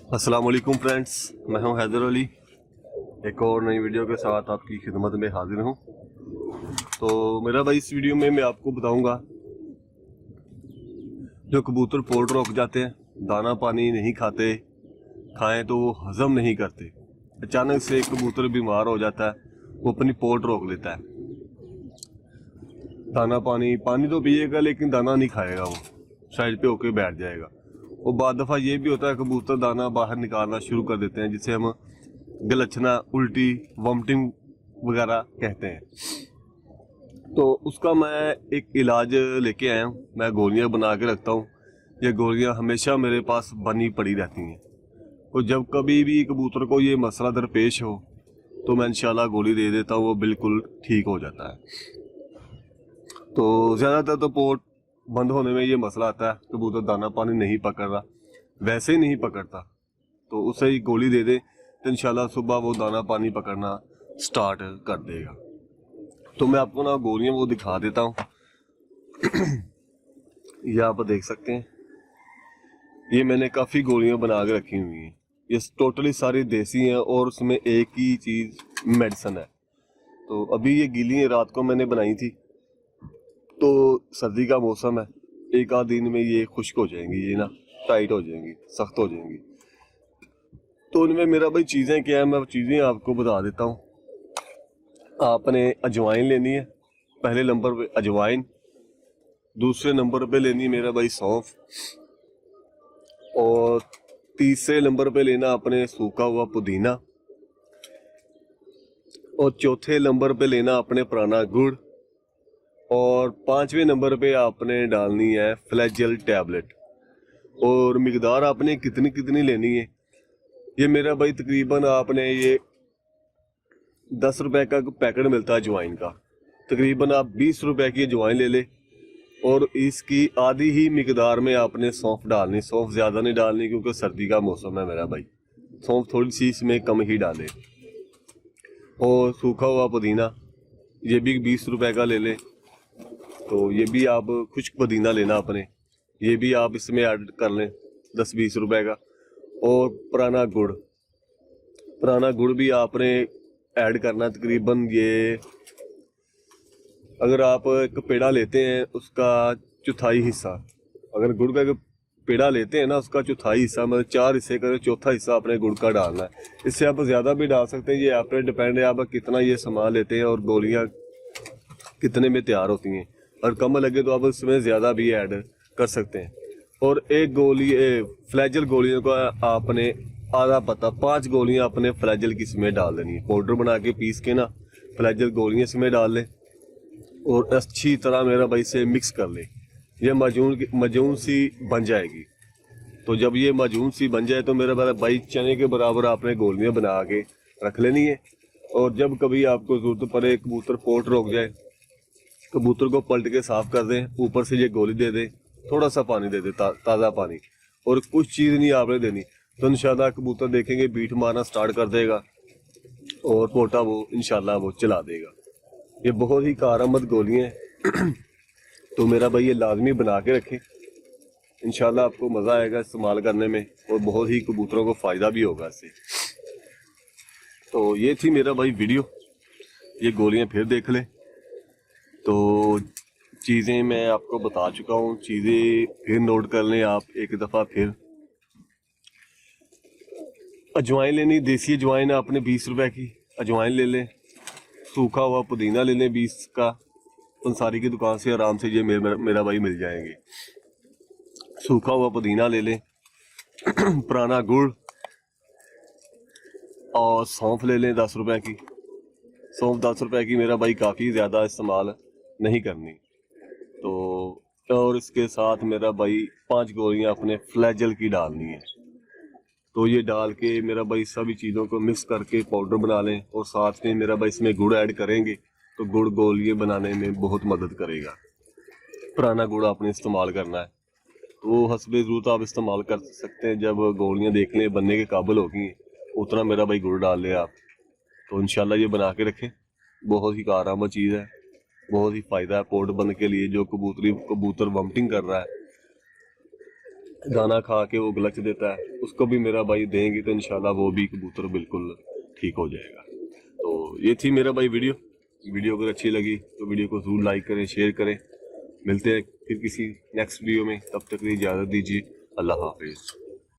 अस्सलाम वालेकुम फ्रेंड्स, मैं हूं हैदर अली। एक और नई वीडियो के साथ आपकी खिदमत में हाजिर हूं। तो मेरा भाई इस वीडियो में मैं आपको बताऊंगा जो कबूतर पोल्ट रोक जाते हैं, दाना पानी नहीं खाते, खाएं तो वो हजम नहीं करते, अचानक से कबूतर बीमार हो जाता है, वो अपनी पोल्ट रोक लेता है। दाना पानी पानी तो पिएगा लेकिन दाना नहीं खाएगा, वो साइड पे होके बैठ जाएगा। और बाद दफ़ा ये भी होता है कबूतर दाना बाहर निकालना शुरू कर देते हैं, जिसे हम गलछना, उल्टी, वॉमिटिंग वगैरह कहते हैं। तो उसका मैं एक इलाज लेके आया हूँ। मैं गोलियाँ बना के रखता हूँ, ये गोलियाँ हमेशा मेरे पास बनी पड़ी रहती हैं। तो जब कभी भी कबूतर को ये मसला दरपेश हो तो मैं इंशाल्लाह गोली दे देता हूँ, वो बिल्कुल ठीक हो जाता है। तो ज़्यादातर तो पोर्ट बंद होने में ये मसला आता है, कबूतर दाना पानी नहीं पकड़ रहा, वैसे ही नहीं पकड़ता, तो उसे ही गोली दे दे तो इंशाल्लाह सुबह वो दाना पानी पकड़ना स्टार्ट कर देगा। तो मैं आपको ना गोलियां वो दिखा देता हूँ। ये आप देख सकते हैं, ये मैंने काफ़ी गोलियां बना के रखी हुई हैं। ये टोटली सारी देसी हैं और उसमें एक ही चीज़ मेडिसिन है। तो अभी ये गीली रात को मैंने बनाई थी, तो सर्दी का मौसम है, एक आध दिन में ये खुश्क हो जाएंगी, ये ना टाइट हो जाएंगी, सख्त हो जाएंगी। तो उनमें मेरा भाई चीज़ें क्या है, मैं चीज़ें आपको बता देता हूँ। आपने अजवाइन लेनी है, पहले नंबर पे अजवाइन, दूसरे नंबर पे लेनी है मेरा भाई सौंफ, और तीसरे नंबर पे लेना अपने सूखा हुआ पुदीना, और चौथे नंबर पे लेना अपने पुराना गुड़, और पांचवें नंबर पे आपने डालनी है फ्लैजेल टैबलेट। और मिकदार आपने कितनी कितनी लेनी है, ये मेरा भाई तकरीबन आपने ये 10 रुपए का पैकेट मिलता है अजवाइन का, तकरीबन आप 20 रुपए की अजवाइन ले ले, और इसकी आधी ही मिकदार में आपने सौंफ डालनी। सौंफ ज़्यादा नहीं डालनी क्योंकि सर्दी का मौसम है मेरा भाई, सौंफ थोड़ी सी इसमें कम ही डाले। और सूखा हुआ पुदीना, ये भी 20 रुपए का ले लें, तो ये भी आप खुश्क पुदीना लेना अपने, ये भी आप इसमें ऐड कर लें 10-20 रुपए का। और पुराना गुड़ भी आपने ऐड करना, तकरीबन ये अगर आप एक पेड़ा लेते हैं उसका चौथाई हिस्सा, अगर गुड़ का पेड़ा लेते हैं ना उसका चौथाई हिस्सा, मतलब 4 हिस्से का चौथा हिस्सा अपने गुड़ का डालना है। इससे आप ज़्यादा भी डाल सकते हैं, ये आप पे डिपेंड है आप कितना ये सामान लेते हैं और गोलियाँ कितने में तैयार होती हैं। और कम लगे तो आप इसमें ज़्यादा भी ऐड कर सकते हैं। और एक गोली फ्लैजल गोलियों का आपने आधा पत्ता, 5 गोलियां अपने फ्लैजल की इसमें डाल देनी है, पाउडर बना के पीस के ना फ्लैजल गोलियां इसमें डाल लें और अच्छी तरह मेरा भाई से मिक्स कर ले। ये मजून सी बन जाएगी। तो जब ये मजून सी बन जाए तो मेरा भाई चने के बराबर आपने गोलियां बना के रख लेनी है। और जब कभी आपको जरूरत पड़े, कबूतर पोर्ट रोक जाए, कबूतर को पलट के साफ कर दें, ऊपर से ये गोली दे दें, थोड़ा सा पानी दे दें, ताज़ा पानी, और कुछ चीज़ नहीं आपने देनी, तो इंशाल्लाह कबूतर देखेंगे बीट मारना स्टार्ट कर देगा और पोटा वो इंशाल्लाह वो चला देगा। ये बहुत ही कारआमद गोलियाँ हैं। तो मेरा भाई ये लाजमी बना के रखें, इंशाल्लाह आपको मज़ा आएगा इस्तेमाल करने में और बहुत ही कबूतरों को फ़ायदा भी होगा इससे। तो ये थी मेरा भाई वीडियो, ये गोलियाँ फिर देख लें। तो चीज़ें मैं आपको बता चुका हूँ, चीज़ें फिर नोट कर लें आप एक दफ़ा फिर। अजवाइन लेनी, देसी अजवाइन आपने 20 रुपए की अजवाइन ले लें, सूखा हुआ पुदीना ले लें 20 का, पंसारी की दुकान से आराम से ये मेरा भाई मिल जाएंगे। सूखा हुआ पुदीना ले लें, पुराना गुड़, और सौंफ ले लें 10 रुपए की। सौंफ 10 रुपए की मेरा भाई काफ़ी ज़्यादा इस्तेमाल नहीं करनी। तो और इसके साथ मेरा भाई 5 गोलियां अपने फ्लैजल की डालनी है। तो ये डाल के मेरा भाई सभी चीज़ों को मिक्स करके पाउडर बना लें, और साथ में मेरा भाई इसमें गुड़ ऐड करेंगे तो गुड़ गोलियां बनाने में बहुत मदद करेगा। पुराना गुड़ आपने इस्तेमाल करना है, तो हस्बे ज़रूरत आप इस्तेमाल कर सकते हैं। जब गोलियाँ देख लें बनने के काबिल होगी उतना मेरा भाई गुड़ डाल लें आप। तो इंशाल्लाह ये बना के रखें, बहुत ही कारआमद चीज़ है, बहुत ही फ़ायदा है पोर्ट बनने के लिए। जो कबूतर वॉमिटिंग कर रहा है दाना खा के वो गलच देता है, उसको भी मेरा भाई देंगे तो इंशाल्लाह वो भी कबूतर बिल्कुल ठीक हो जाएगा। तो ये थी मेरा भाई वीडियो अगर अच्छी लगी तो वीडियो को ज़रूर लाइक करें, शेयर करें। मिलते हैं फिर किसी नेक्स्ट वीडियो में, तब तक के लिए इजाज़त दीजिए। अल्लाह हाफिज़।